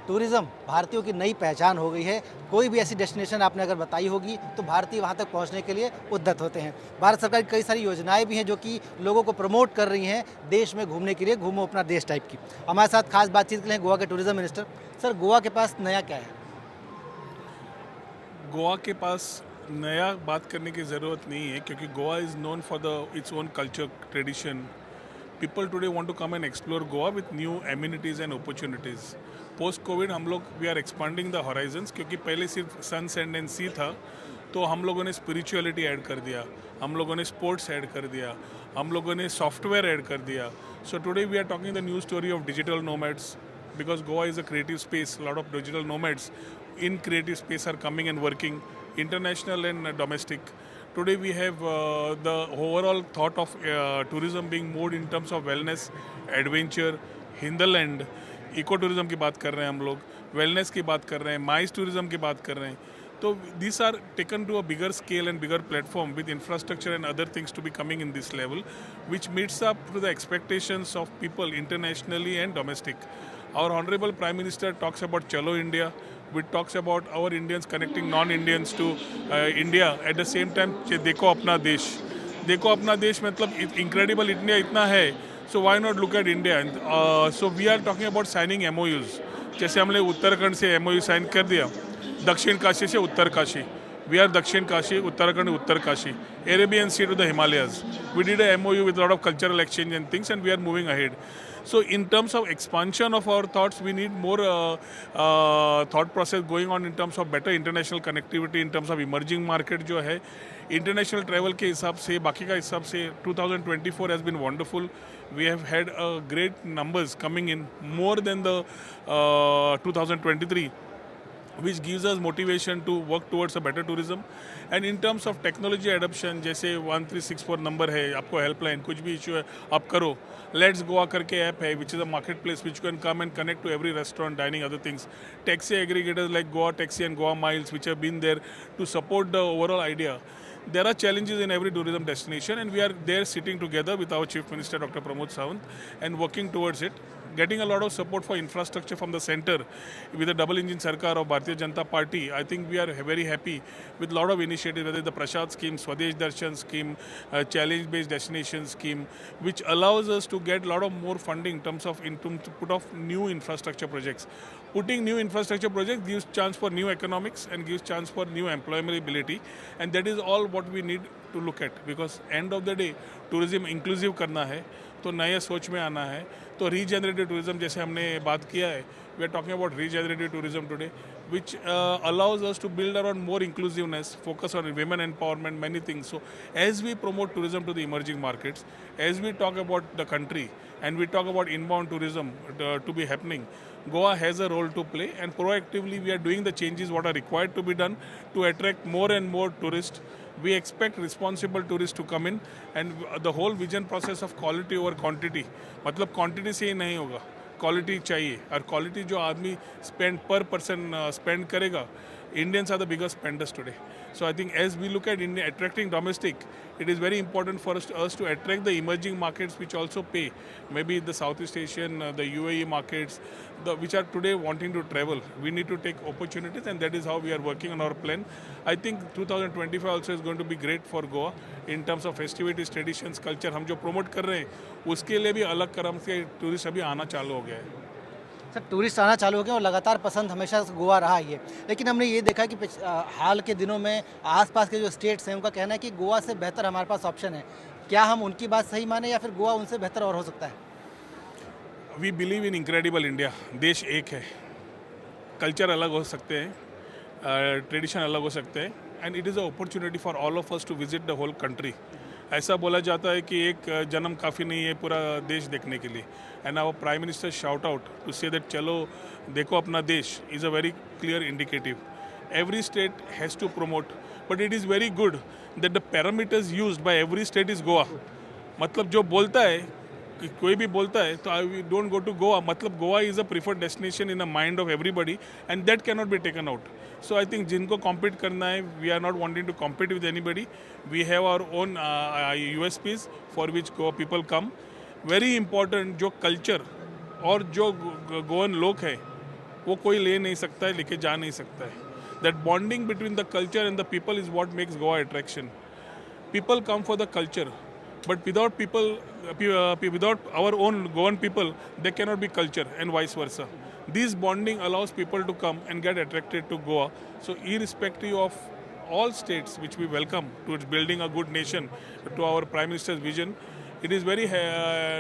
Tourism भारतीयों की नई पहचान हो गई है। कोई भी ऐसी डेस्टिनेशन आपने अगर बताई होगी तो भारतीय वहाँ तक पहुँचने के लिए उद्यत होते हैं। भारत सरकार की कई सारी योजनाएँ भी हैं जो कि लोगों को प्रमोट कर रही हैं देश में घूमने के लिए, घूमो अपना देश टाइप की। हमारे साथ खास बातचीत के लिए गोवा के टूरिज़्म मिनिस्टर। सर, गोवा के पास नया क्या है? गोवा के पास नया बात करने की ज़रूरत नहीं है क्योंकि Goa is known for the its own culture tradition. People today want to come and explore Goa with new amenities and opportunities. Post COVID हम लोग we are expanding the horizons क्योंकि पहले सिर्फ सन सैंड एंड सी था, तो हम लोगों ने स्पिरिचुअलिटी ऐड कर दिया, हम लोगों ने स्पोर्ट्स ऐड कर दिया, हम लोगों ने सॉफ्टवेयर ऐड कर दिया. So today we are talking the new story of digital nomads because Goa is a creative space. A lot of digital nomads in creative space are coming and working, international and domestic. Today we have the overall thought of tourism being moved in terms of wellness, adventure, hinterland, eco tourism की बात कर रहे हैं हम लोग, wellness की बात कर रहे हैं, माइस टूरिज्म की बात कर रहे हैं. तो these are taken to a bigger scale and bigger platform with infrastructure and other things to be coming in this level, which meets up to the expectations of people internationally and domestic. Our Honorable Prime Minister talks about Chalo India, which talks about our Indians connecting non-Indians to India. At the same time, देखो अपना देश, देखो अपना देश मतलब incredible India इतना है, so why not look at India? And so we are talking about signing MOUs. जैसे हमने उत्तराखंड से MOU साइन कर दिया, दक्षिण काशी से उत्तर Kashi. We are Dakshin Kashi, Uttarakhand, Uttar Kashi, Arabian Sea to the Himalayas. We did a MOU with a lot of cultural exchange and things, and we are moving ahead. So in terms of expansion of our thoughts, we need more thought process going on in terms of better international connectivity, in terms of emerging market जो है, international travel के हिसाब से, बाकी का हिसाब से 2024 has been wonderful. We have had great numbers coming in, more than the 2023. which gives us motivation to work towards a better tourism. And in terms of technology adoption, जैसे 1364 number है, आपको हेल्पलाइन, कुछ भी issue है आप करो. Let's Goa करके app है which is a market place which can come and connect to every restaurant, dining, other things. Taxi aggregators like Goa taxi and Goa miles which have been there to support the overall idea. There are challenges in every tourism destination, and we are there sitting together with our Chief Minister Dr. Pramod Sawant and working towards it, getting a lot of support for infrastructure from the center with the double engine sarkar of Bharatiya Janata Party. I think we are very happy with a lot of initiatives, whether the Prashad scheme, Swadesh Darshan scheme, challenge based destination scheme, which allows us to get a lot of more funding in terms of to put off new infrastructure projects. Putting new infrastructure projects gives chance for new economics and gives chance for new employability, and that is all what we need to look at, because end of the day tourism inclusive करना है, तो नए सोच में आना है. तो regenerative tourism जैसे हमने बात किया है, we are talking about regenerative tourism today, which allows us to build around more inclusiveness, focus on women empowerment, many things. So as we promote tourism to the emerging markets, as we talk about the country and we talk about inbound tourism to be happening, Goa has a role to play, and proactively we are doing the changes what are required to be done to attract more and more tourists. We expect responsible tourists to come in, and the whole vision process of quality over quantity, मतलब quantity से ही नहीं होगा, quality चाहिए. और quality जो आदमी spend पर person spend करेगा, Indians are the biggest spenders today. So I think as we look at India attracting domestic, it is very important for us to attract the emerging markets which also pay. Maybe the Southeast Asian, the UAE markets, which are today wanting to travel. We need to take opportunities, and that is how we are working on our plan. I think 2025 also is going to be great for Goa in terms of festivities, traditions, culture. हम जो promote कर रहे हैं, उसके लिए भी अलग क्रम से टूरिस्ट अभी आना चालू हो गया है. सर, टूरिस्ट आना चालू हो गए और लगातार पसंद हमेशा से गोवा रहा ही है, लेकिन हमने ये देखा कि हाल के दिनों में आसपास के जो स्टेट्स हैं उनका कहना है कि गोवा से बेहतर हमारे पास ऑप्शन है. क्या हम उनकी बात सही माने या फिर गोवा उनसे बेहतर और हो सकता है? We believe in incredible India. देश एक है, कल्चर अलग हो सकते हैं, ट्रेडिशन अलग हो सकते हैं, and it is a opportunity for all of us to visit the whole country. ऐसा बोला जाता है कि एक जन्म काफ़ी नहीं है पूरा देश देखने के लिए. And our prime minister shout out to say that चलो देखो अपना देश is a very clear indicative. Every state has to promote, but it is very good that the parameters used by every state is Goa. मतलब जो बोलता है कि कोई भी बोलता है तो I don't go to Goa, मतलब Goa is a preferred destination in the mind of everybody, and that can not be taken out. So I think जिनको कॉम्पीट करना है, we are not wanting to compete with anybody. We have our own USPs for which Goa people come. Very important जो culture और जो गोवन लोग हैं वो कोई ले नहीं सकता है, लेके जा नहीं सकता है. That bonding between the culture and the people is what makes Goa attraction. People come for the culture, but without people, without our own Goan people, there cannot be culture, and vice versa. This bonding allows people to come and get attracted to Goa. So irrespective of all states which we welcome towards building a good nation, to our Prime Minister's vision, it is very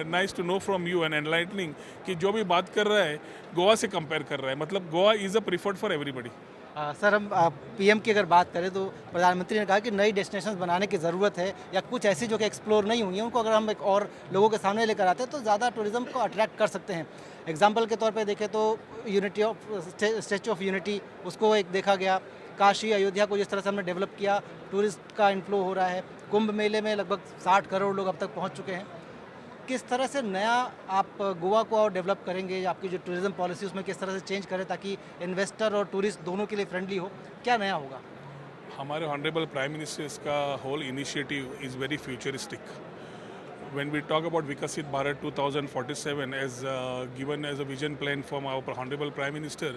nice to know from you and enlightening कि जो भी बात कर रहा है गोवा से compare कर रहा है, मतलब Goa is a preferred for everybody. Sir, हम पीएम की अगर बात करें तो प्रधानमंत्री ने कहा कि नई डेस्टिनेशंस बनाने की ज़रूरत है, या कुछ ऐसी जो कि एक्सप्लोर नहीं हुई हैं उनको अगर हम एक और लोगों के सामने लेकर आते हैं तो ज़्यादा टूरिज़्म को अट्रैक्ट कर सकते हैं. एग्जाम्पल के तौर पे देखें तो unity of statute of unity, उसको एक देखा गया. काशी अयोध्या को जिस तरह से हमने डेवलप किया, टूरिस्ट का इनफ्लो हो रहा है. कुंभ मेले में लगभग 60 करोड़ लोग अब तक पहुँच चुके हैं. किस तरह से नया आप गोवा को और डेवलप करेंगे, आपकी जो टूरिज़्म पॉलिसी उसमें किस तरह से चेंज करें ताकि इन्वेस्टर और टूरिस्ट दोनों के लिए फ्रेंडली हो, क्या नया होगा? हमारे ऑनरेबल प्राइम मिनिस्टर्स का whole initiative is very futuristic. When we talk about Vikasit Bharat 2047 as given as a vision plan from our Honorable Prime Minister,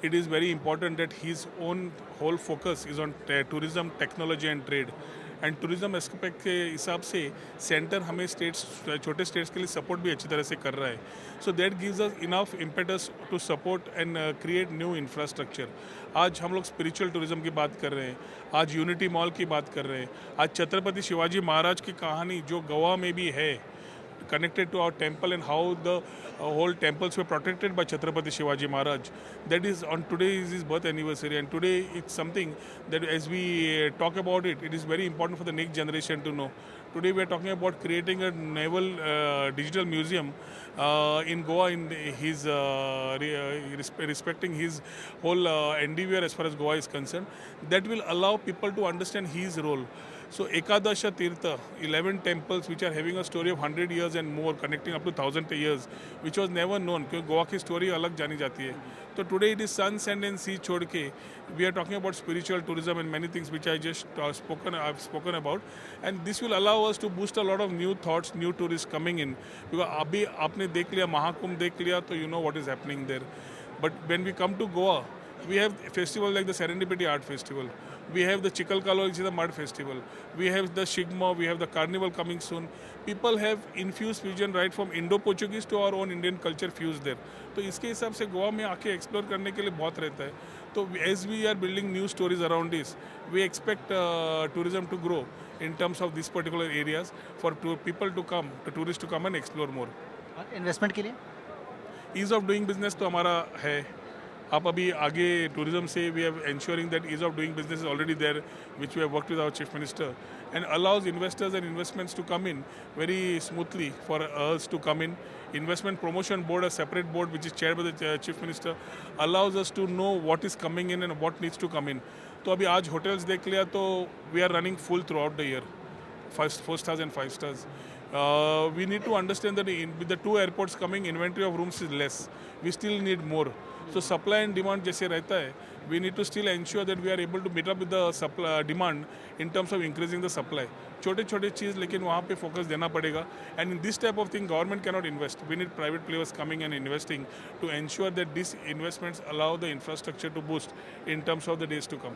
it is very important that his own whole focus is on tourism, technology and trade. And tourism aspect के हिसाब से centre हमें states, छोटे states के लिए support भी अच्छी तरह से कर रहा है. So that gives us enough impetus to support and create new infrastructure. आज हम लोग स्पिरिचुअल टूरिज़्म की बात कर रहे हैं, आज यूनिटी मॉल की बात कर रहे हैं, आज छत्रपति शिवाजी महाराज की कहानी जो गोवा में भी है, connected to our temple and how the whole temples were protected by Chhatrapati Shivaji Maharaj. That is on today is his birth anniversary, and today it's something that as we talk about it, it is very important for the next generation to know. Today we are talking about creating a naval digital museum in Goa, in his respecting his whole endeavor as far as Goa is concerned. That will allow people to understand his role. So Ekadasha Tirtha, 11 temples which are having a story of 100 years and more, connecting up to 1000 years, which was never known, क्योंकि गोवा की story अलग जानी जाती है. तो today it is sun, sand and sea छोड़ के we are talking about spiritual tourism and many things which I just I've spoken about, and this will allow us to boost a lot of new thoughts, new tourists coming in. Because अभी आपने देख लिया, महाकुंभ देख लिया, तो you know what is happening there. But when we come to Goa, we have festival like the Serendipity Art Festival. We have the Chikalkalo, which is the mud festival. We have the Shigmo, we have the carnival coming soon. People have infused fusion right from Indo-Portuguese to our own Indian culture fused there. तो इसके हिसाब से गोवा में आके explore करने के लिए बहुत रहता है. तो as we are building new stories around this, we expect tourism to grow in terms of these particular areas for people to come, to tourists to come and explore more. Investment के लिए Ease of doing business तो हमारा है. आप अभी आगे tourism से we have ensuring that ease of doing business is already there, which we have worked with our chief minister, and allows investors and investments to come in very smoothly for us to come in. Investment promotion board, a separate board which is chaired by the chief minister, allows us to know what is coming in and what needs to come in. तो अभी आज hotels देख लिया तो we are running full throughout the year, 4 stars and 5 stars. We need to understand that with the 2 airports coming, inventory of rooms is less. We still need more. So supply and demand जैसे रहता है, we need to still ensure that we are able to meet up with the supply, demand in terms of increasing the supply. छोटे छोटे चीज़ लेकिन वहाँ पे focus देना पड़ेगा. And in this type of thing, government cannot invest. We need private players coming and investing to ensure that these investments allow the infrastructure to boost in terms of the days to come.